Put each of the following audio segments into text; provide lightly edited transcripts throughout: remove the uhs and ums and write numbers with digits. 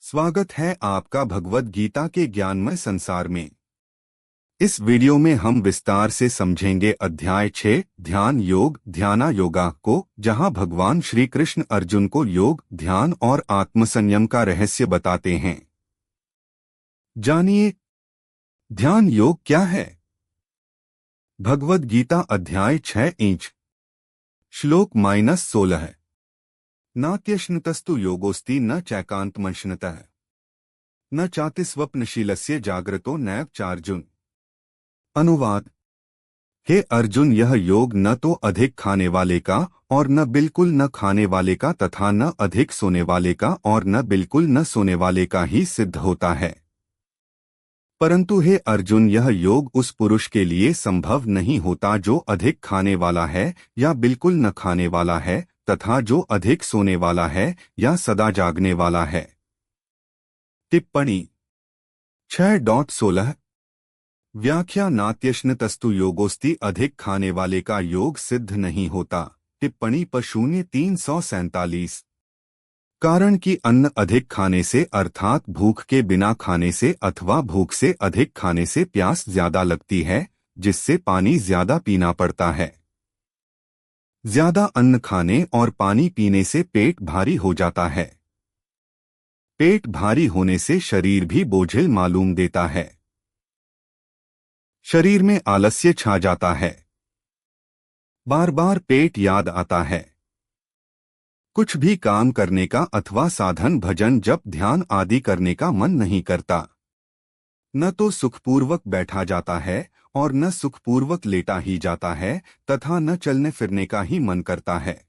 स्वागत है आपका भगवत गीता के ज्ञानमय संसार में। इस वीडियो में हम विस्तार से समझेंगे अध्याय 6 ध्यान योग ध्याना योगा को, जहां भगवान श्री कृष्ण अर्जुन को योग, ध्यान और आत्मसंयम का रहस्य बताते हैं। जानिए, ध्यान योग क्या है। भगवत गीता अध्याय 6 इंच श्लोक -16 नात्यश्नुतस्तु योगोस्ति न चैकान्तमश्नुतः न चातिस्वप्नशीलस्य जाग्रतो नैव चार्जुन। अनुवाद। हे अर्जुन, यह योग न तो अधिक खाने वाले का और न बिल्कुल न खाने वाले का तथा न अधिक सोने वाले का और न बिल्कुल न सोने वाले का ही सिद्ध होता है, परंतु हे अर्जुन, यह योग उस पुरुष के लिए संभव नहीं होता जो अधिक खाने वाला है या बिल्कुल न खाने वाला है तथा जो अधिक सोने वाला है या सदा जागने वाला है। टिप्पणी 6.16 व्याख्या नात्यश्नुतस्तु योगोस्ति अधिक खाने वाले का योग सिद्ध नहीं होता। टिप्पणी प 0347 कारण कि अन्न अधिक खाने से अर्थात भूख के बिना खाने से अथवा भूख से अधिक खाने से प्यास ज्यादा लगती है, जिससे पानी ज्यादा पीना पड़ता है। ज्यादा अन्न खाने और पानी पीने से पेट भारी हो जाता है। पेट भारी होने से शरीर भी बोझिल मालूम देता है। शरीर में आलस्य छा जाता है। बार बार पेट याद आता है। कुछ भी काम करने का अथवा साधन भजन जप ध्यान आदि करने का मन नहीं करता। न तो सुखपूर्वक बैठा जाता है और न सुखपूर्वक लेटा ही जाता है तथा न चलने फिरने का ही मन करता है।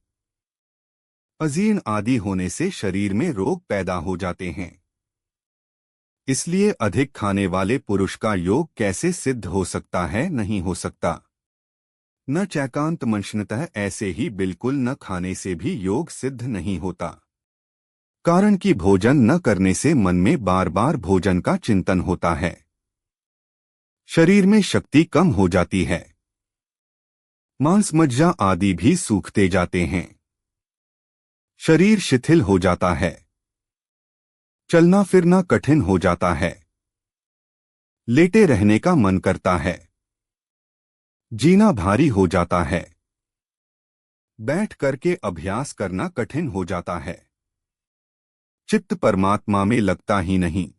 अजीर्ण आदि होने से शरीर में रोग पैदा हो जाते हैं। इसलिए अधिक खाने वाले पुरुष का योग कैसे सिद्ध हो सकता है? नहीं हो सकता। न चैकान्तमश्नुतः, ऐसे ही बिल्कुल न खाने से भी योग सिद्ध नहीं होता, कारण कि भोजन न करने से मन में बार बार भोजन का चिंतन होता है। शरीर में शक्ति कम हो जाती है। मांस मज्जा आदि भी सूखते जाते हैं। शरीर शिथिल हो जाता है। चलना फिरना कठिन हो जाता है। लेटे रहने का मन करता है। जीना भारी हो जाता है। बैठ करके अभ्यास करना कठिन हो जाता है। चित्त परमात्मा में लगता ही नहीं।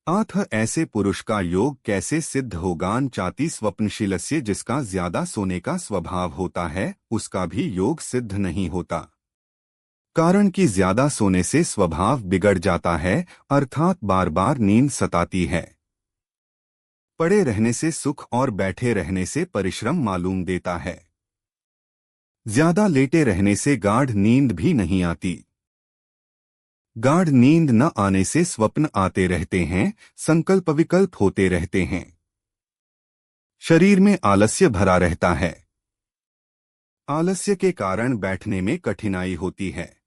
आथ ऐसे पुरुष का योग कैसे सिद्ध होगा? चाति स्वप्नशीलस्य, जिसका ज्यादा सोने का स्वभाव होता है उसका भी योग सिद्ध नहीं होता, कारण कि ज्यादा सोने से स्वभाव बिगड़ जाता है, अर्थात बार बार नींद सताती है। पड़े रहने से सुख और बैठे रहने से परिश्रम मालूम देता है। ज्यादा लेटे रहने से गाढ़ नींद भी नहीं आती। गाढ़ नींद न आने से स्वप्न आते रहते हैं, संकल्प विकल्प होते रहते हैं। शरीर में आलस्य भरा रहता है। आलस्य के कारण बैठने में कठिनाई होती है।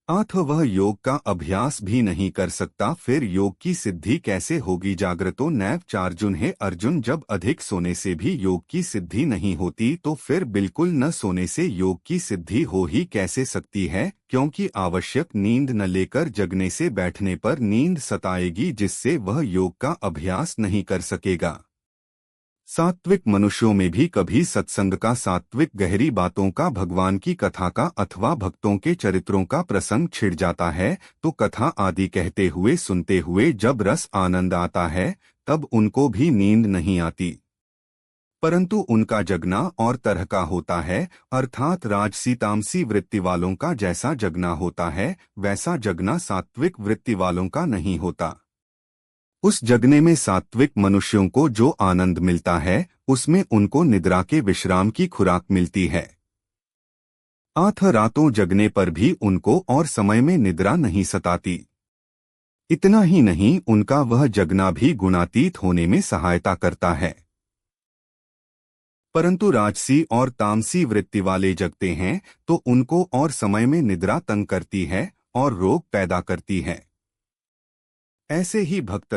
आठ वह योग का अभ्यास भी नहीं कर सकता, फिर योग की सिद्धि कैसे होगी? जाग्रतो नैव चार्जुन। है अर्जुन, जब अधिक सोने से भी योग की सिद्धि नहीं होती तो फिर बिल्कुल न सोने से योग की सिद्धि हो ही कैसे सकती है? क्योंकि आवश्यक नींद न लेकर जगने से बैठने पर नींद सताएगी, जिससे वह योग का अभ्यास नहीं कर सकेगा। सात्विक मनुष्यों में भी कभी सत्संग का, सात्विक गहरी बातों का, भगवान की कथा का अथवा भक्तों के चरित्रों का प्रसंग छिड़ जाता है तो कथा आदि कहते हुए सुनते हुए जब रस आनंद आता है तब उनको भी नींद नहीं आती, परंतु उनका जगना और तरह का होता है, अर्थात राजसी तामसी वृत्ति वालों का जैसा जगना होता है वैसा जगना सात्विक वृत्ति वालों का नहीं होता। उस जगने में सात्विक मनुष्यों को जो आनंद मिलता है उसमें उनको निद्रा के विश्राम की खुराक मिलती है। आठ रातों जगने पर भी उनको और समय में निद्रा नहीं सताती। इतना ही नहीं, उनका वह जगना भी गुणातीत होने में सहायता करता है। परंतु राजसी और तामसी वृत्ति वाले जगते हैं तो उनको और समय में निद्रा तंग करती है और रोग पैदा करती है। ऐसे ही भक्त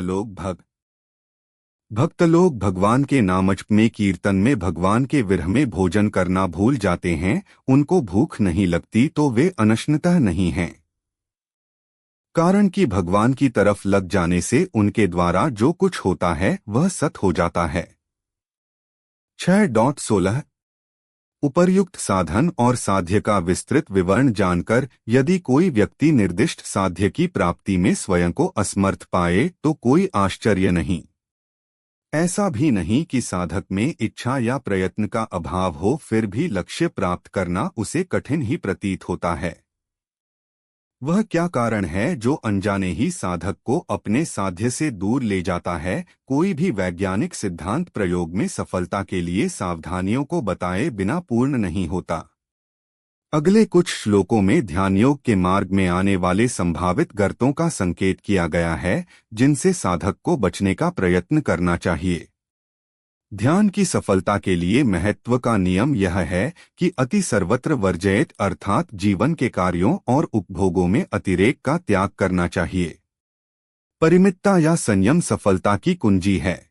लोग भगवान के नामजप में, कीर्तन में, भगवान के विरह में भोजन करना भूल जाते हैं। उनको भूख नहीं लगती तो वे अनशनतः नहीं हैं। कारण कि भगवान की तरफ लग जाने से उनके द्वारा जो कुछ होता है वह सत हो जाता है। 6.16 उपर्युक्त साधन और साध्य का विस्तृत विवरण जानकर यदि कोई व्यक्ति निर्दिष्ट साध्य की प्राप्ति में स्वयं को असमर्थ पाए तो कोई आश्चर्य नहीं। ऐसा भी नहीं कि साधक में इच्छा या प्रयत्न का अभाव हो, फिर भी लक्ष्य प्राप्त करना उसे कठिन ही प्रतीत होता है। वह क्या कारण है जो अनजाने ही साधक को अपने साध्य से दूर ले जाता है? कोई भी वैज्ञानिक सिद्धांत प्रयोग में सफलता के लिए सावधानियों को बताए बिना पूर्ण नहीं होता। अगले कुछ श्लोकों में ध्यान योग के मार्ग में आने वाले संभावित गर्तों का संकेत किया गया है, जिनसे साधक को बचने का प्रयत्न करना चाहिए। ध्यान की सफलता के लिए महत्व का नियम यह है कि अति सर्वत्र वर्जयेत, अर्थात जीवन के कार्यों और उपभोगों में अतिरेक का त्याग करना चाहिए। परिमितता या संयम सफलता की कुंजी है।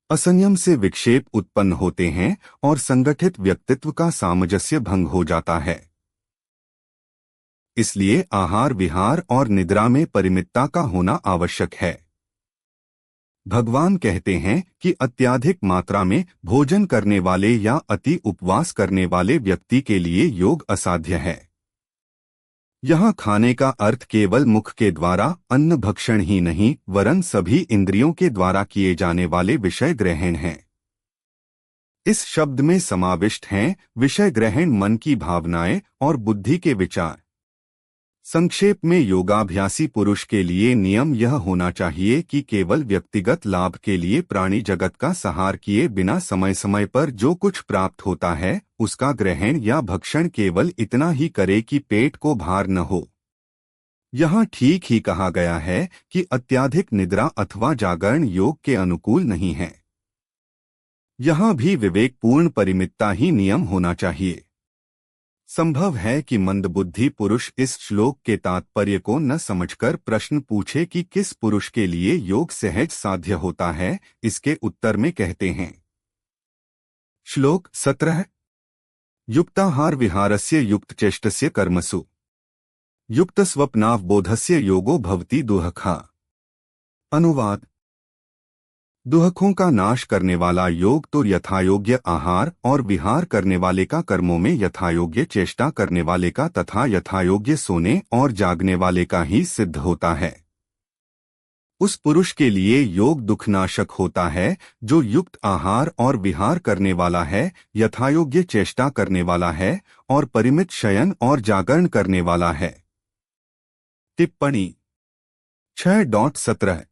असंयम से विक्षेप उत्पन्न होते हैं और संगठित व्यक्तित्व का सामंजस्य भंग हो जाता है। इसलिए आहार विहार और निद्रा में परिमितता का होना आवश्यक है। भगवान कहते हैं कि अत्याधिक मात्रा में भोजन करने वाले या अति उपवास करने वाले व्यक्ति के लिए योग असाध्य है। यहाँ खाने का अर्थ केवल मुख के द्वारा अन्न भक्षण ही नहीं, वरन सभी इंद्रियों के द्वारा किए जाने वाले विषय ग्रहण है। इस शब्द में समाविष्ट हैं विषय ग्रहण, मन की भावनाएं और बुद्धि के विचार। संक्षेप में योगाभ्यासी पुरुष के लिए नियम यह होना चाहिए कि केवल व्यक्तिगत लाभ के लिए प्राणी जगत का सहार किए बिना समय समय पर जो कुछ प्राप्त होता है उसका ग्रहण या भक्षण केवल इतना ही करे कि पेट को भार न हो। यहाँ ठीक ही कहा गया है कि अत्याधिक निद्रा अथवा जागरण योग के अनुकूल नहीं है। यहाँ भी विवेकपूर्ण परिमितता ही नियम होना चाहिए। संभव है कि मंदबुद्धि पुरुष इस श्लोक के तात्पर्य को न समझकर प्रश्न पूछे कि किस पुरुष के लिए योग सहज साध्य होता है। इसके उत्तर में कहते हैं। श्लोक 17 युक्ताहार विहारस्य युक्तचेष्टस्य कर्मसु युक्त स्वप्नावबोधस्य योगो भवति दुहखा। अनुवाद। दुहखों का नाश करने वाला योग तो यथायोग्य आहार और विहार करने वाले का, कर्मों में यथायोग्य चेष्टा करने वाले का तथा यथायोग्य सोने और जागने वाले का ही सिद्ध होता है। उस पुरुष के लिए योग दुखनाशक होता है जो युक्त आहार और विहार करने वाला है, यथायोग्य चेष्टा करने वाला है और परिमित शयन और जागरण करने वाला है। टिप्पणी 6.17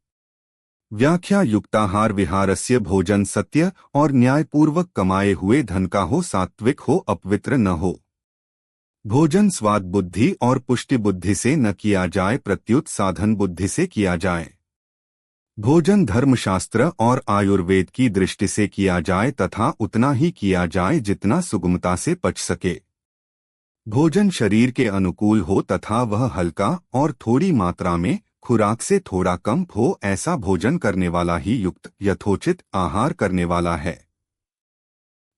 व्याख्या युक्ताहार विहारस्य भोजन सत्य और न्यायपूर्वक कमाए हुए धन का हो, सात्विक हो, अपवित्र न हो। भोजन स्वाद बुद्धि और पुष्टि बुद्धि से न किया जाए, प्रत्युत साधन बुद्धि से किया जाए। भोजन धर्मशास्त्र और आयुर्वेद की दृष्टि से किया जाए तथा उतना ही किया जाए जितना सुगमता से पच सके। भोजन शरीर के अनुकूल हो तथा वह हल्का और थोड़ी मात्रा में, खुराक से थोड़ा कम हो, ऐसा भोजन करने वाला ही युक्त यथोचित आहार करने वाला है।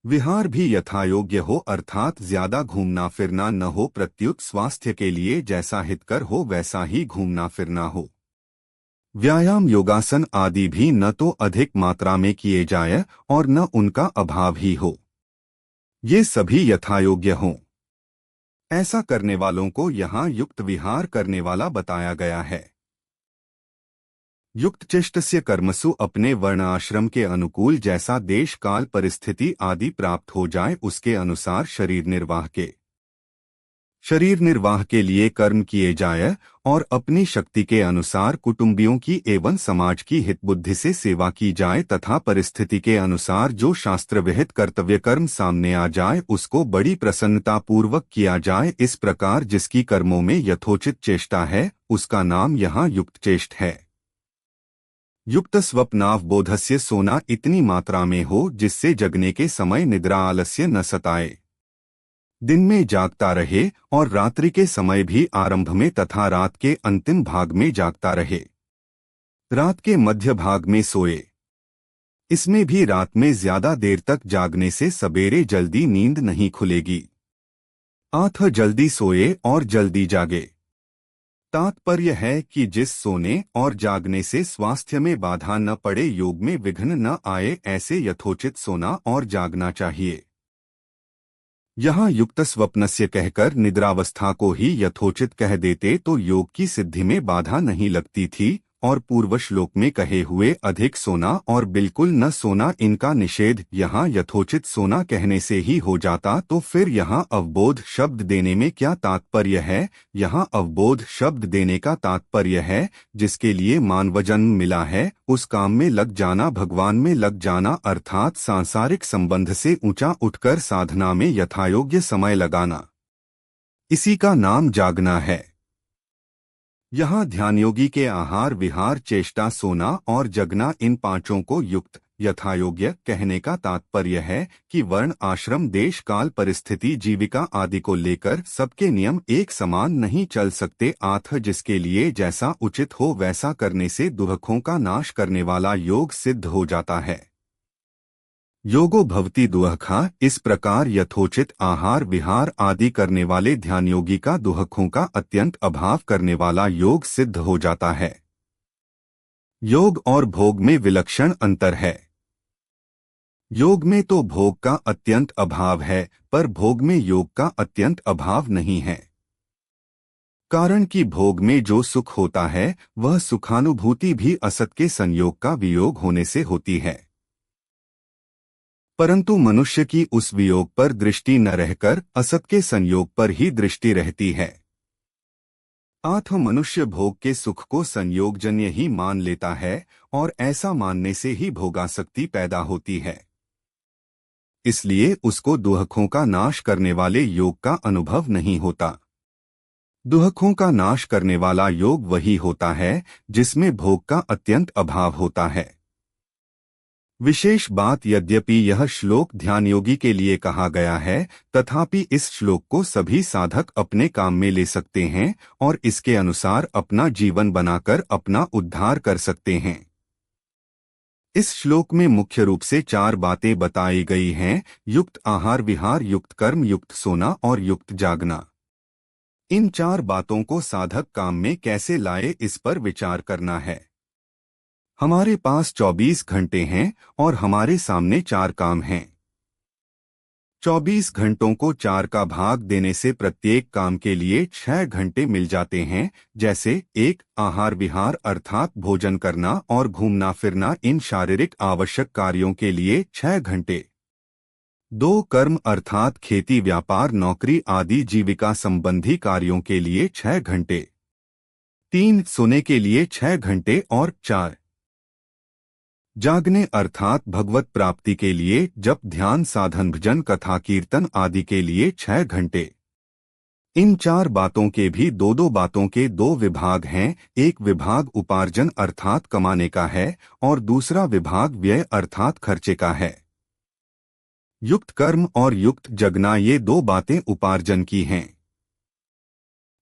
विहार भी यथायोग्य हो, अर्थात ज्यादा घूमना फिरना न हो, प्रत्युत स्वास्थ्य के लिए जैसा हितकर हो वैसा ही घूमना फिरना हो। व्यायाम योगासन आदि भी न तो अधिक मात्रा में किए जाए और न उनका अभाव ही हो। ये सभी यथायोग्य हों। ऐसा करने वालों को यहाँ युक्त विहार करने वाला बताया गया है। युक्त चेष्टस्य कर्मसु अपने वर्ण आश्रम के अनुकूल जैसा देश काल परिस्थिति आदि प्राप्त हो जाए उसके अनुसार शरीर निर्वाह के लिए कर्म किए जाए और अपनी शक्ति के अनुसार कुटुंबियों की एवं समाज की हितबुद्धि से सेवा की जाए तथा परिस्थिति के अनुसार जो शास्त्र विहित कर्तव्य कर्म सामने आ जाए उसको बड़ी प्रसन्नता पूर्वक किया जाए। इस प्रकार जिसकी कर्मों में यथोचित चेष्टा है उसका नाम यहाँ युक्त चेष्ट है। युक्त स्वप्नावबोधस्य सोना इतनी मात्रा में हो जिससे जगने के समय निद्रा आलस्य न सताए। दिन में जागता रहे और रात्रि के समय भी आरंभ में तथा रात के अंतिम भाग में जागता रहे। रात के मध्य भाग में सोए। इसमें भी रात में ज्यादा देर तक जागने से सबेरे जल्दी नींद नहीं खुलेगी। आठ जल्दी सोए और जल्दी जागे तात्पर्य है कि जिस सोने और जागने से स्वास्थ्य में बाधा न पड़े, योग में विघ्न न आए, ऐसे यथोचित सोना और जागना चाहिए। यहाँ युक्त स्वप्नस्य कहकर निद्रावस्था को ही यथोचित कह देते तो योग की सिद्धि में बाधा नहीं लगती थी, और पूर्व श्लोक में कहे हुए अधिक सोना और बिल्कुल न सोना, इनका निषेध यहाँ यथोचित सोना कहने से ही हो जाता। तो फिर यहाँ अवबोध शब्द देने में क्या तात्पर्य है? यहाँ अवबोध शब्द देने का तात्पर्य है जिसके लिए मानव जन्म मिला है उस काम में लग जाना, भगवान में लग जाना, अर्थात सांसारिक संबंध से ऊंचा उठकर साधना में यथायोग्य समय लगाना। इसी का नाम जागना है। यहाँ ध्यानयोगी के आहार विहार चेष्टा सोना और जगना, इन पांचों को युक्त यथायोग्य कहने का तात्पर्य है कि वर्ण आश्रम देश काल परिस्थिति जीविका आदि को लेकर सबके नियम एक समान नहीं चल सकते, अतः जिसके लिए जैसा उचित हो वैसा करने से दुखों का नाश करने वाला योग सिद्ध हो जाता है। योगो भवति दुःखा, इस प्रकार यथोचित आहार विहार आदि करने वाले ध्यानयोगी का दुखों का अत्यंत अभाव करने वाला योग सिद्ध हो जाता है। योग और भोग में विलक्षण अंतर है। योग में तो भोग का अत्यंत अभाव है, पर भोग में योग का अत्यंत अभाव नहीं है। कारण कि भोग में जो सुख होता है वह सुखानुभूति भी असत के संयोग का वियोग होने से होती है, परंतु मनुष्य की उस वियोग पर दृष्टि न रहकर असत के संयोग पर ही दृष्टि रहती है। अतः मनुष्य भोग के सुख को संयोगजन्य ही मान लेता है और ऐसा मानने से ही भोगासक्ति पैदा होती है। इसलिए उसको दुखों का नाश करने वाले योग का अनुभव नहीं होता। दुखों का नाश करने वाला योग वही होता है जिसमें भोग का अत्यंत अभाव होता है। विशेष बात, यद्यपि यह श्लोक ध्यान योगी के लिए कहा गया है, तथापि इस श्लोक को सभी साधक अपने काम में ले सकते हैं और इसके अनुसार अपना जीवन बनाकर अपना उद्धार कर सकते हैं। इस श्लोक में मुख्य रूप से 4 बातें बताई गई हैं: युक्त आहार विहार, युक्त कर्म, युक्त सोना और युक्त जागना। इन 4 बातों को साधक काम में कैसे लाए, इस पर विचार करना है। हमारे पास 24 घंटे हैं और हमारे सामने 4 काम हैं। 24 घंटों को 4 का भाग देने से प्रत्येक काम के लिए 6 घंटे मिल जाते हैं, जैसे 1 आहार विहार अर्थात भोजन करना और घूमना फिरना, इन शारीरिक आवश्यक कार्यों के लिए 6 घंटे। 2 कर्म अर्थात खेती व्यापार नौकरी आदि जीविका संबंधी कार्यों के लिए 6 घंटे। 3 सोने के लिए 6 घंटे और 4 जागने अर्थात भगवत प्राप्ति के लिए जप ध्यान साधन भजन कथा कीर्तन आदि के लिए 6 घंटे। इन 4 बातों के भी 2-2 बातों के 2 विभाग हैं। एक विभाग उपार्जन अर्थात कमाने का है और दूसरा विभाग व्यय अर्थात खर्चे का है। युक्त कर्म और युक्त जगना, ये 2 बातें उपार्जन की हैं।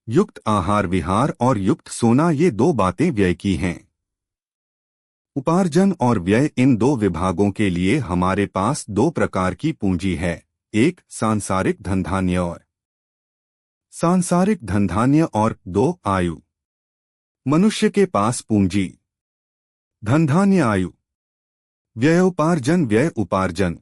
युक्त आहार विहार और युक्त सोना, ये 2 बातें व्यय की हैं। उपार्जन और व्यय, इन 2 विभागों के लिए हमारे पास 2 प्रकार की पूंजी है। एक सांसारिक धनधान्य और 2 आयु। मनुष्य के पास पूंजी धनधान्य, आयु, व्यय उपार्जन, व्यय उपार्जन,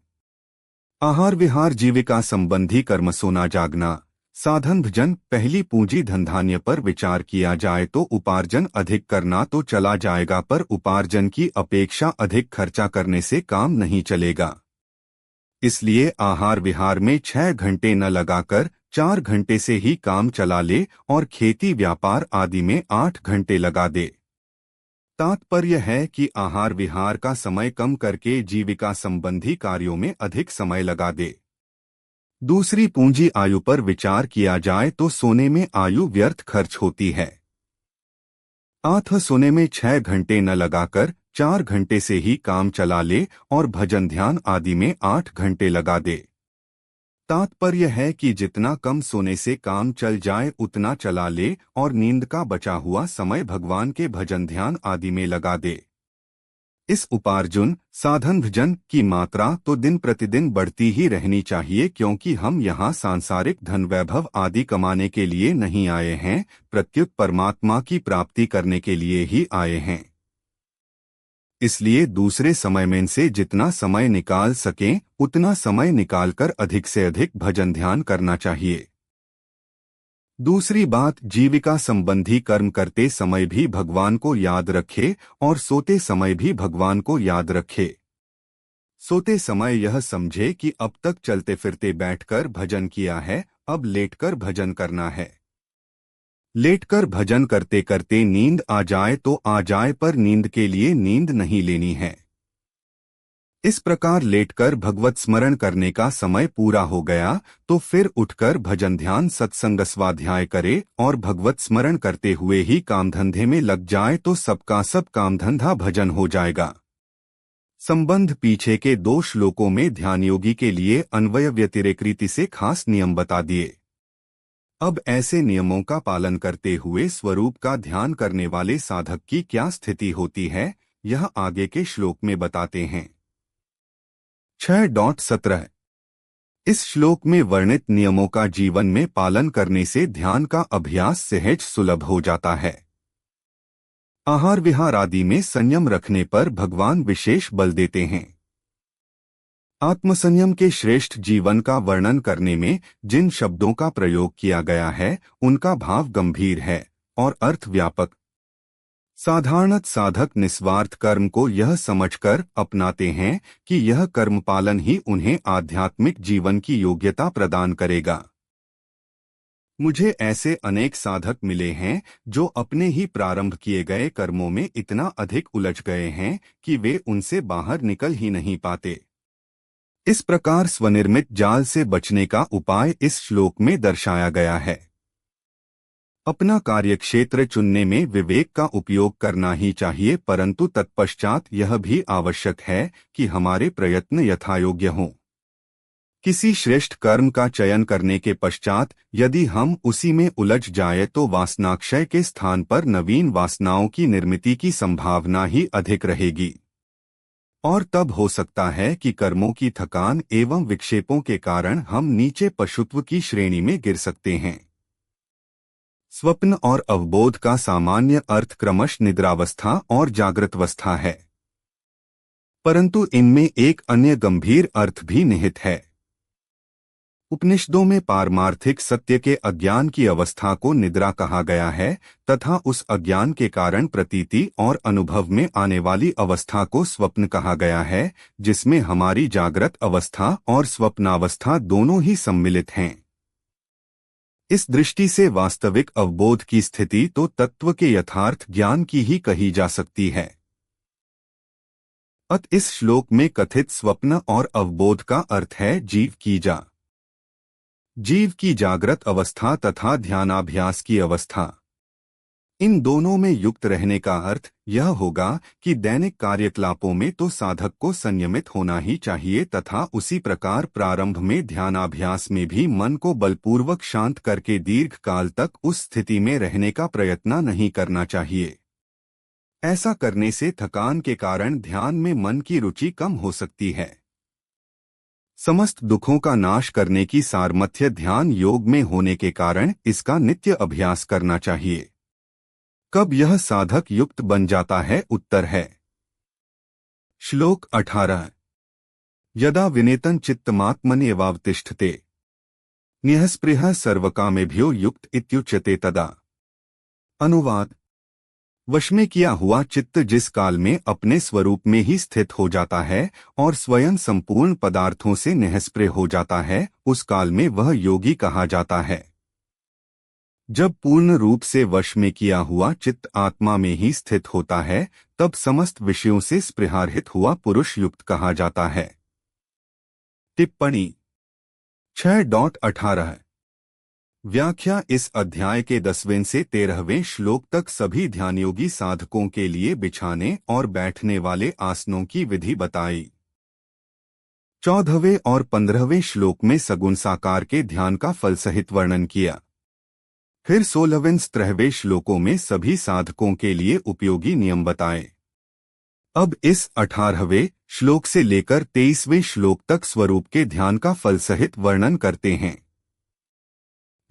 आहार विहार जीविका संबंधी कर्म, सोना जागना, साधन भजन। पहली पूंजी धनधान्य पर विचार किया जाए तो उपार्जन अधिक करना तो चला जाएगा, पर उपार्जन की अपेक्षा अधिक खर्चा करने से काम नहीं चलेगा। इसलिए आहार विहार में 6 घंटे न लगाकर 4 घंटे से ही काम चला ले और खेती व्यापार आदि में 8 घंटे लगा दे। तात्पर्य है कि आहार विहार का समय कम करके जीविका संबंधी कार्यों में अधिक समय लगा दे। दूसरी पूंजी आयु पर विचार किया जाए तो सोने में आयु व्यर्थ खर्च होती है। अतः सोने में 6 घंटे न लगाकर 4 घंटे से ही काम चला ले और भजन ध्यान आदि में 8 घंटे लगा दे। तात्पर्य है कि जितना कम सोने से काम चल जाए उतना चला ले और नींद का बचा हुआ समय भगवान के भजन ध्यान आदि में लगा दे। इस उपार्जन साधन भजन की मात्रा तो दिन प्रतिदिन बढ़ती ही रहनी चाहिए, क्योंकि हम यहाँ सांसारिक धन वैभव आदि कमाने के लिए नहीं आए हैं, प्रत्युत परमात्मा की प्राप्ति करने के लिए ही आए हैं। इसलिए दूसरे समय में से जितना समय निकाल सकें उतना समय निकालकर अधिक से अधिक भजन ध्यान करना चाहिए। दूसरी बात, जीविका संबंधी कर्म करते समय भी भगवान को याद रखे और सोते समय भी भगवान को याद रखे। सोते समय यह समझे कि अब तक चलते फिरते बैठकर भजन किया है, अब लेटकर भजन करना है। लेटकर भजन करते करते नींद आ जाए तो आ जाए, पर नींद के लिए नींद नहीं लेनी है। इस प्रकार लेटकर भगवत स्मरण करने का समय पूरा हो गया तो फिर उठकर भजन ध्यान सत्संग स्वाध्याय करे और भगवत स्मरण करते हुए ही कामधंधे में लग जाए तो सबका सब कामधंधा भजन हो जाएगा। संबंध पीछे के 2 श्लोकों में ध्यान योगी के लिए अन्वय व्यतिरेक रीति से खास नियम बता दिए। अब ऐसे नियमों का पालन करते हुए स्वरूप का ध्यान करने वाले साधक की क्या स्थिति होती है, यह आगे के श्लोक में बताते हैं। 6.17 इस श्लोक में वर्णित नियमों का जीवन में पालन करने से ध्यान का अभ्यास सहज सुलभ हो जाता है। आहार विहार आदि में संयम रखने पर भगवान विशेष बल देते हैं। आत्मसंयम के श्रेष्ठ जीवन का वर्णन करने में जिन शब्दों का प्रयोग किया गया है उनका भाव गंभीर है और अर्थ व्यापक। साधारणत साधक निस्वार्थ कर्म को यह समझकर अपनाते हैं कि यह कर्म पालन ही उन्हें आध्यात्मिक जीवन की योग्यता प्रदान करेगा। मुझे ऐसे अनेक साधक मिले हैं जो अपने ही प्रारंभ किए गए कर्मों में इतना अधिक उलझ गए हैं कि वे उनसे बाहर निकल ही नहीं पाते। इस प्रकार स्वनिर्मित जाल से बचने का उपाय इस श्लोक में दर्शाया गया है। अपना कार्यक्षेत्र चुनने में विवेक का उपयोग करना ही चाहिए, परंतु तत्पश्चात यह भी आवश्यक है कि हमारे प्रयत्न यथायोग्य हों। किसी श्रेष्ठ कर्म का चयन करने के पश्चात यदि हम उसी में उलझ जाए तो वासनाक्षय के स्थान पर नवीन वासनाओं की निर्मिति की संभावना ही अधिक रहेगी और तब हो सकता है कि कर्मों की थकान एवं विक्षेपों के कारण हम नीचे पशुत्व की श्रेणी में गिर सकते हैं। स्वप्न और अवबोध का सामान्य अर्थ क्रमश निद्रावस्था और जागृतावस्था है, परंतु इनमें एक अन्य गंभीर अर्थ भी निहित है। उपनिषदों में पारमार्थिक सत्य के अज्ञान की अवस्था को निद्रा कहा गया है तथा उस अज्ञान के कारण प्रतीति और अनुभव में आने वाली अवस्था को स्वप्न कहा गया है, जिसमें हमारी जागृत अवस्था और स्वप्नावस्था दोनों ही सम्मिलित हैं। इस दृष्टि से वास्तविक अवबोध की स्थिति तो तत्व के यथार्थ ज्ञान की ही कही जा सकती है। इस श्लोक में कथित स्वप्न और अवबोध का अर्थ है जीव की जागृत अवस्था तथा ध्यानाभ्यास की अवस्था। इन दोनों में युक्त रहने का अर्थ यह होगा कि दैनिक कार्यकलापों में तो साधक को संयमित होना ही चाहिए तथा उसी प्रकार प्रारंभ में ध्यानाभ्यास में भी मन को बलपूर्वक शांत करके दीर्घ काल तक उस स्थिति में रहने का प्रयत्न नहीं करना चाहिए। ऐसा करने से थकान के कारण ध्यान में मन की रुचि कम हो सकती है। समस्त दुखों का नाश करने की सामर्थ्य ध्यान योग में होने के कारण इसका नित्य अभ्यास करना चाहिए। कब यह साधक युक्त बन जाता है? उत्तर है श्लोक 18 यदा विनेतन चित्तमात्मन्येवावतिष्ठते निःस्पृहः सर्वकामेभ्यो युक्त इत्युच्यते तदा। अनुवाद, वश में किया हुआ चित्त जिस काल में अपने स्वरूप में ही स्थित हो जाता है और स्वयं संपूर्ण पदार्थों से निःस्पृह हो जाता है, उस काल में वह योगी कहा जाता है। जब पूर्ण रूप से वश में किया हुआ चित्त आत्मा में ही स्थित होता है तब समस्त विषयों से स्पृहारहित हुआ पुरुष युक्त कहा जाता है। टिप्पणी 6.18 व्याख्या इस अध्याय के 10वें से 13वें श्लोक तक सभी ध्यानयोगी साधकों के लिए बिछाने और बैठने वाले आसनों की विधि बताई। 14वें और 15वें श्लोक में सगुण साकार के ध्यान का फल सहित वर्णन किया। फिर 16वें 17वें श्लोकों में सभी साधकों के लिए उपयोगी नियम बताए। अब इस 18वें श्लोक से लेकर 23वें श्लोक तक स्वरूप के ध्यान का फल सहित वर्णन करते हैं।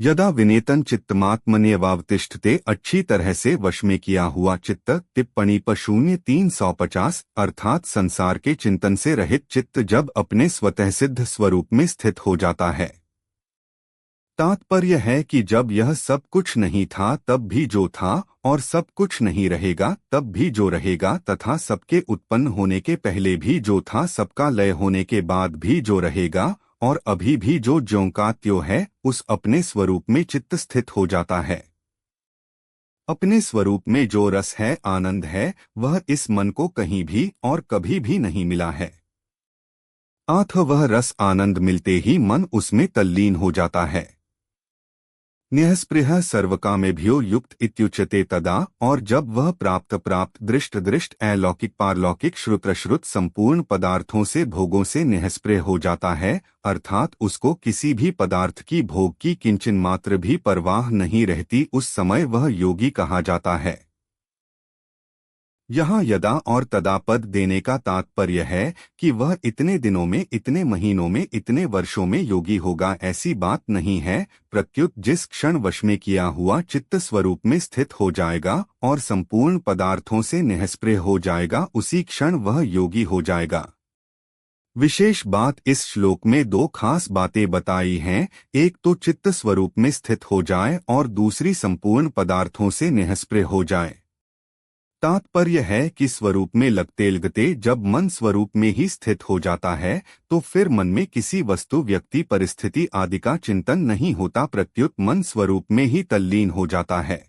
यदा विनेतन चित्तमात्मन्यवावतिष्ठते, अच्छी तरह से वश में किया हुआ चित्त। टिप्पणी पर 0350 अर्थात संसार के चिंतन से रहित चित्त जब अपने स्वतः सिद्ध स्वरूप में स्थित हो जाता है। तात्पर्य है कि जब यह सब कुछ नहीं था तब भी जो था, और सब कुछ नहीं रहेगा तब भी जो रहेगा, तथा सबके उत्पन्न होने के पहले भी जो था, सबका लय होने के बाद भी जो रहेगा, और अभी भी जो ज्यों का त्यों है, उस अपने स्वरूप में चित्त स्थित हो जाता है। अपने स्वरूप में जो रस है, आनंद है, वह इस मन को कहीं भी और कभी भी नहीं मिला है। अतः वह रस आनंद मिलते ही मन उसमें तल्लीन हो जाता है। न्यस्पृह सर्वकामेभ्यो युक्त इत्युच्यते तदा, और जब वह प्राप्त दृष्ट दृष्ट अलौकिक पारलौकिक श्रुत संपूर्ण पदार्थों से भोगों से निःस्पृह हो जाता है, अर्थात उसको किसी भी पदार्थ की भोग की किंचन मात्र भी परवाह नहीं रहती, उस समय वह योगी कहा जाता है। यहाँ यदा और तदा पद देने का तात्पर्य है कि वह इतने दिनों में, इतने महीनों में, इतने वर्षों में योगी होगा, ऐसी बात नहीं है। प्रत्युत जिस क्षण वश में किया हुआ चित्त स्वरूप में स्थित हो जाएगा और संपूर्ण पदार्थों से निःस्पृह हो जाएगा, उसी क्षण वह योगी हो जाएगा। विशेष बात इस श्लोक में दो खास बातें बताई हैं, एक तो चित्त स्वरूप में स्थित हो जाए और दूसरी संपूर्ण पदार्थों से निःस्पृह हो जाए। तात्पर्य है कि स्वरूप में लगते जब मन स्वरूप में ही स्थित हो जाता है तो फिर मन में किसी वस्तु, व्यक्ति, परिस्थिति आदि का चिंतन नहीं होता, प्रत्युत मन स्वरूप में ही तल्लीन हो जाता है।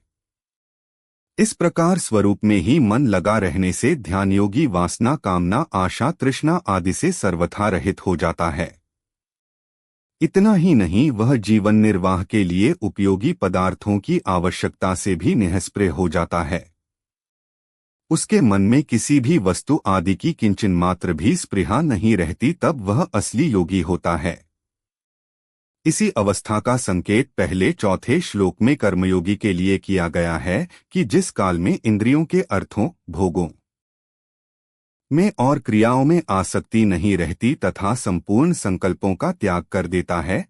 इस प्रकार स्वरूप में ही मन लगा रहने से ध्यानयोगी वासना, कामना, आशा, तृष्णा आदि से सर्वथा रहित हो जाता है। इतना ही नहीं, वह जीवन निर्वाह के लिए उपयोगी पदार्थों की आवश्यकता से भी निःस्पृह हो जाता है। उसके मन में किसी भी वस्तु आदि की किंचन मात्र भी स्पृहा नहीं रहती, तब वह असली योगी होता है। इसी अवस्था का संकेत पहले चौथे श्लोक में कर्मयोगी के लिए किया गया है कि जिस काल में इंद्रियों के अर्थों, भोगों में और क्रियाओं में आसक्ति नहीं रहती तथा संपूर्ण संकल्पों का त्याग कर देता है,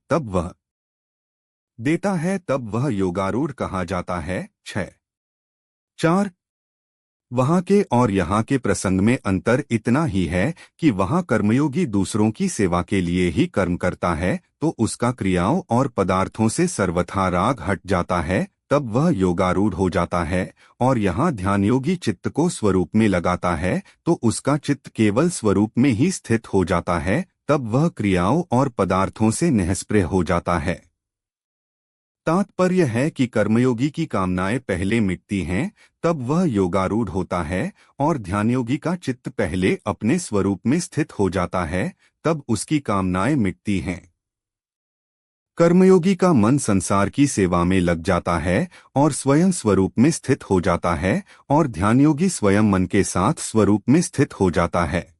तब वह योगारूढ़ कहा जाता है। 6.4 वहाँ के और यहाँ के प्रसंग में अंतर इतना ही है कि वहाँ कर्मयोगी दूसरों की सेवा के लिए ही कर्म करता है, तो उसका क्रियाओं और पदार्थों से सर्वथा राग हट जाता है, तब वह योगारूढ़ हो जाता है। और यहाँ ध्यानयोगी चित्त को स्वरूप में लगाता है, तो उसका चित्त केवल स्वरूप में ही स्थित हो जाता है, तब वह क्रियाओं और पदार्थों से निःस्पृह हो जाता है। तात्पर्य है कि कर्मयोगी की कामनाएं पहले मिटती हैं, तब वह योगारूढ़ होता है, और ध्यानयोगी का चित्त पहले अपने स्वरूप में स्थित हो जाता है, तब उसकी कामनाएं मिटती हैं। कर्मयोगी का मन संसार की सेवा में लग जाता है और स्वयं स्वरूप में स्थित हो जाता है, और ध्यानयोगी स्वयं मन के साथ स्वरूप में स्थित हो जाता है।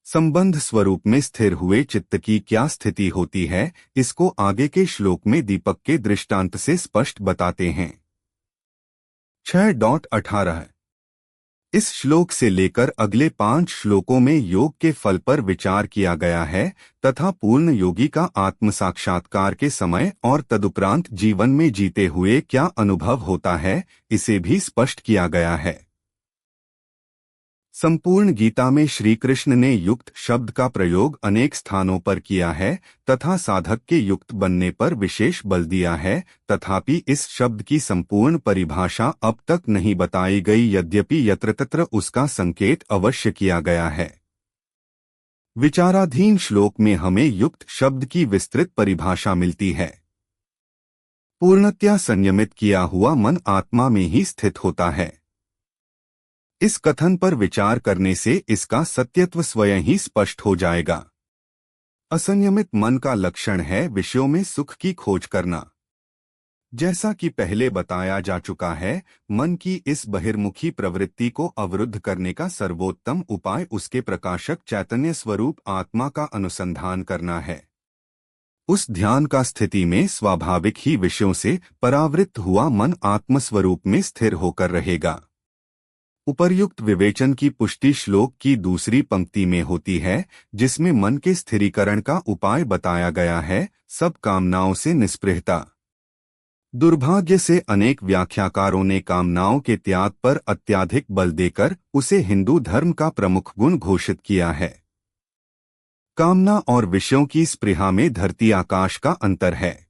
संबंध स्वरूप में स्थिर हुए चित्त की क्या स्थिति होती है, इसको आगे के श्लोक में दीपक के दृष्टांत से स्पष्ट बताते हैं। 6.18 इस श्लोक से लेकर अगले 5 श्लोकों में योग के फल पर विचार किया गया है तथा पूर्ण योगी का आत्म साक्षात्कार के समय और तदुपरांत जीवन में जीते हुए क्या अनुभव होता है, इसे भी स्पष्ट किया गया है। संपूर्ण गीता में श्री कृष्ण ने युक्त शब्द का प्रयोग अनेक स्थानों पर किया है तथा साधक के युक्त बनने पर विशेष बल दिया है, तथापि इस शब्द की संपूर्ण परिभाषा अब तक नहीं बताई गई, यद्यपि यत्र तत्र उसका संकेत अवश्य किया गया है। विचाराधीन श्लोक में हमें युक्त शब्द की विस्तृत परिभाषा मिलती है। पूर्णतया संयमित किया हुआ मन आत्मा में ही स्थित होता है। इस कथन पर विचार करने से इसका सत्यत्व स्वयं ही स्पष्ट हो जाएगा। असंयमित मन का लक्षण है विषयों में सुख की खोज करना। जैसा कि पहले बताया जा चुका है, मन की इस बहिर्मुखी प्रवृत्ति को अवरुद्ध करने का सर्वोत्तम उपाय उसके प्रकाशक चैतन्य स्वरूप आत्मा का अनुसंधान करना है। उस ध्यान का स्थिति में स्वाभाविक ही विषयों से परावृत्त हुआ मन आत्मस्वरूप में स्थिर होकर रहेगा। उपर्युक्त विवेचन की पुष्टि श्लोक की दूसरी पंक्ति में होती है, जिसमें मन के स्थिरीकरण का उपाय बताया गया है, सब कामनाओं से निस्पृहता। दुर्भाग्य से अनेक व्याख्याकारों ने कामनाओं के त्याग पर अत्यधिक बल देकर उसे हिंदू धर्म का प्रमुख गुण घोषित किया है। कामना और विषयों की स्पृहा में धरती आकाश का अंतर है।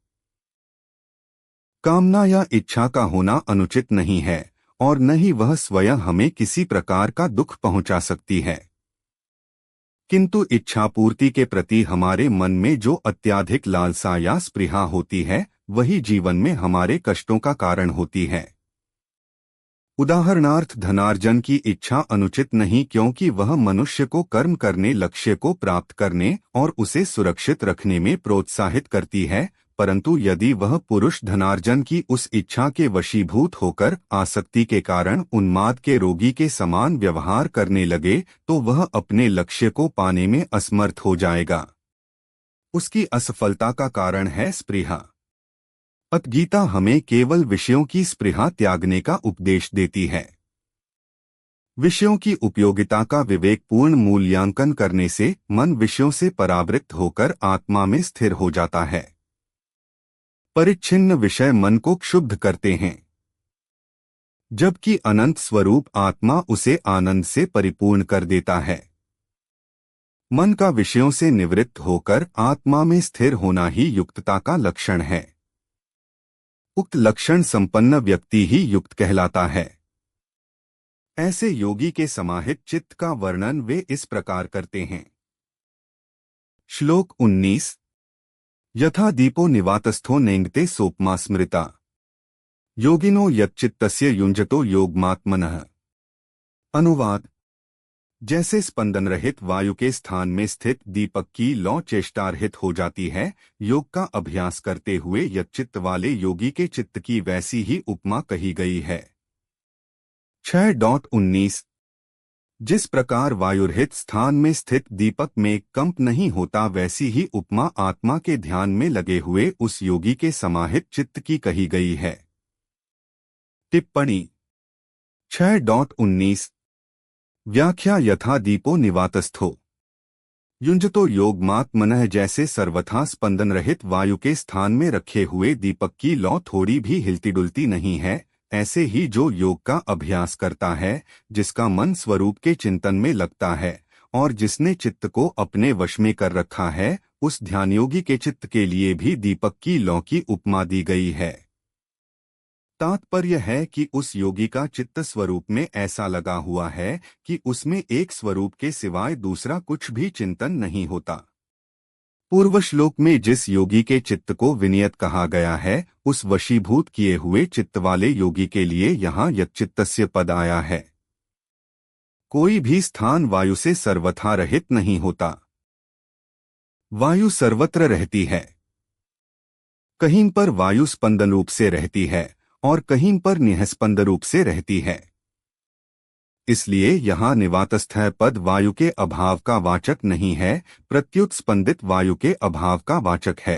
कामना या इच्छा का होना अनुचित नहीं है और न ही वह स्वयं हमें किसी प्रकार का दुख पहुंचा सकती है, किंतु इच्छा पूर्ति के प्रति हमारे मन में जो अत्यधिक लालसा या स्पृहा होती है, वही जीवन में हमारे कष्टों का कारण होती है। उदाहरणार्थ धनार्जन की इच्छा अनुचित नहीं, क्योंकि वह मनुष्य को कर्म करने, लक्ष्य को प्राप्त करने और उसे सुरक्षित रखने में प्रोत्साहित करती है, परंतु यदि वह पुरुष धनार्जन की उस इच्छा के वशीभूत होकर आसक्ति के कारण उन्माद के रोगी के समान व्यवहार करने लगे, तो वह अपने लक्ष्य को पाने में असमर्थ हो जाएगा। उसकी असफलता का कारण है स्पृहा। अतः गीता हमें केवल विषयों की स्पृहा त्यागने का उपदेश देती है। विषयों की उपयोगिता का विवेकपूर्ण मूल्यांकन करने से मन विषयों से परावृत्त होकर आत्मा में स्थिर हो जाता है। परिच्छिन्न विषय मन को क्षुब्ध करते हैं, जबकि अनंत स्वरूप आत्मा उसे आनंद से परिपूर्ण कर देता है। मन का विषयों से निवृत्त होकर आत्मा में स्थिर होना ही युक्तता का लक्षण है। उक्त लक्षण संपन्न व्यक्ति ही युक्त कहलाता है। ऐसे योगी के समाहित चित्त का वर्णन वे इस प्रकार करते हैं। श्लोक 19। यथा दीपो निवातस्थो नेङ्गते सोपमा स्मृता योगिनो यच्चित्तस्य युञ्जतो योगमात्मनः। अनुवाद। जैसे स्पंदन रहित वायु के स्थान में स्थित दीपक की लौ चेष्टारहित हो जाती है, योग का अभ्यास करते हुए यच्चित्त वाले योगी के चित्त की वैसी ही उपमा कही गई है। 6.19। जिस प्रकार वायुरहित स्थान में स्थित दीपक में कंप नहीं होता, वैसी ही उपमा आत्मा के ध्यान में लगे हुए उस योगी के समाहित चित्त की कही गई है। टिप्पणी 6.19। व्याख्या। यथा दीपो निवातस्थो युञ्जतो योगमात्मनः। जैसे सर्वथा स्पंदन रहित वायु के स्थान में रखे हुए दीपक की लौ थोड़ी भी हिलती डुलती नहीं है, ऐसे ही जो योग का अभ्यास करता है, जिसका मन स्वरूप के चिंतन में लगता है और जिसने चित्त को अपने वश में कर रखा है, उस ध्यानयोगी के चित्त के लिए भी दीपक की लौ की उपमा दी गई है। तात्पर्य है कि उस योगी का चित्त स्वरूप में ऐसा लगा हुआ है कि उसमें एक स्वरूप के सिवाय दूसरा कुछ भी चिंतन नहीं होता। पूर्व श्लोक में जिस योगी के चित्त को विनियत कहा गया है, उस वशीभूत किए हुए चित्त वाले योगी के लिए यहाँ यच्चित्तस्य पद आया है। कोई भी स्थान वायु से सर्वथा रहित नहीं होता। वायु सर्वत्र रहती है। कहीं पर वायु स्पंदन रूप से रहती है और कहीं पर निःस्पंद रूप से रहती है। इसलिए यहाँ निवातस्थ पद वायु के अभाव का वाचक नहीं है, प्रत्युत स्पंदित वायु के अभाव का वाचक है।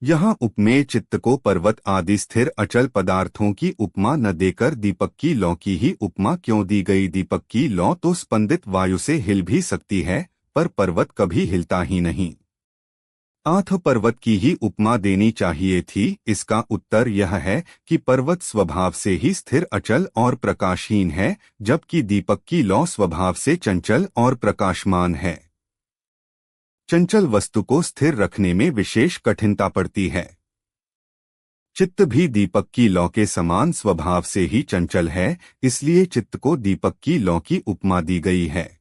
यहाँ उपमेय चित्त को पर्वत आदि स्थिर अचल पदार्थों की उपमा न देकर दीपक की लौ की ही उपमा क्यों दी गई? दीपक की लौ तो स्पंदित वायु से हिल भी सकती है, पर पर्वत कभी हिलता ही नहीं। आथ पर्वत की ही उपमा देनी चाहिए थी। इसका उत्तर यह है कि पर्वत स्वभाव से ही स्थिर अचल और प्रकाशहीन है, जबकि दीपक की लौ स्वभाव से चंचल और प्रकाशमान है। चंचल वस्तु को स्थिर रखने में विशेष कठिनता पड़ती है। चित्त भी दीपक की लौ के समान स्वभाव से ही चंचल है, इसलिए चित्त को दीपक की लौ की उपमा दी गई है।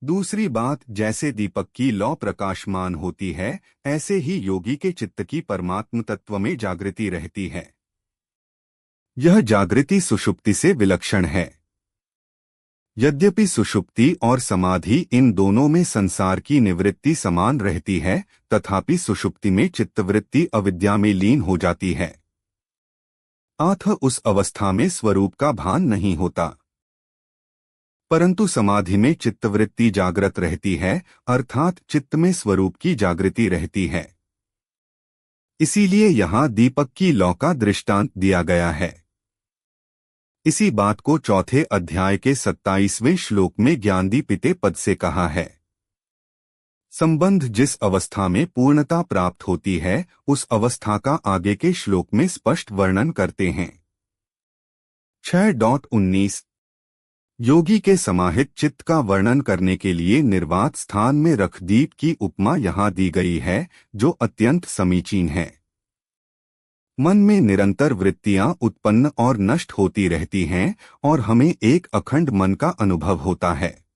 दूसरी बात, जैसे दीपक की लौ प्रकाशमान होती है, ऐसे ही योगी के चित्त की परमात्म तत्व में जागृति रहती है। यह जागृति सुषुप्ति से विलक्षण है। यद्यपि सुषुप्ति और समाधि इन दोनों में संसार की निवृत्ति समान रहती है, तथापि सुषुप्ति में चित्तवृत्ति अविद्या में लीन हो जाती है। अतः उस अवस्था में स्वरूप का भान नहीं होता, परंतु समाधि में चित्तवृत्ति जागृत रहती है, अर्थात चित्त में स्वरूप की जागृति रहती है। इसीलिए यहाँ दीपक की लौ का दृष्टांत दिया गया है। इसी बात को चौथे अध्याय के 27वें श्लोक में ज्ञानदीपिते पद से कहा है। संबंध जिस अवस्था में पूर्णता प्राप्त होती है उस अवस्था का आगे के श्लोक में स्पष्ट वर्णन करते हैं। 6.19 योगी के समाहित चित्त का वर्णन करने के लिए निर्वात स्थान में रख दीप की उपमा यहाँ दी गई है, जो अत्यंत समीचीन है। मन में निरंतर वृत्तियां उत्पन्न और नष्ट होती रहती हैं और हमें एक अखंड मन का अनुभव होता है।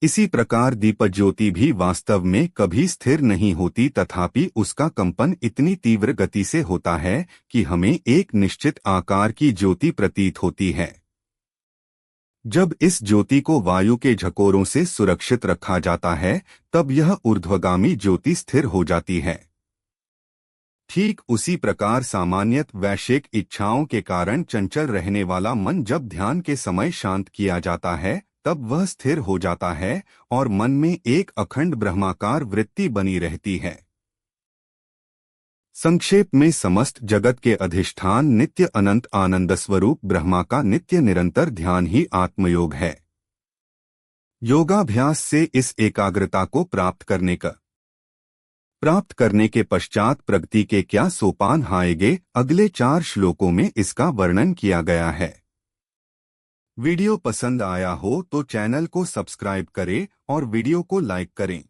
इसी प्रकार दीपज्योति भी वास्तव में कभी स्थिर नहीं होती, तथापि उसका कंपन इतनी तीव्र गति से होता है कि हमें एक निश्चित आकार की ज्योति प्रतीत होती है। जब इस ज्योति को वायु के झकोरों से सुरक्षित रखा जाता है तब यह ऊर्ध्वगामी ज्योति स्थिर हो जाती है। ठीक उसी प्रकार सामान्यत वैश्विक इच्छाओं के कारण चंचल रहने वाला मन जब ध्यान के समय शांत किया जाता है तब वह स्थिर हो जाता है और मन में एक अखंड ब्रह्माकार वृत्ति बनी रहती है। संक्षेप में समस्त जगत के अधिष्ठान नित्य अनंत आनंद स्वरूप ब्रह्मा का नित्य निरंतर ध्यान ही आत्मयोग है। योगाभ्यास से इस एकाग्रता को प्राप्त करने के पश्चात प्रगति के क्या सोपान आएंगे, अगले 4 श्लोकों में इसका वर्णन किया गया है। वीडियो पसंद आया हो तो चैनल को सब्सक्राइब करें और वीडियो को लाइक करें।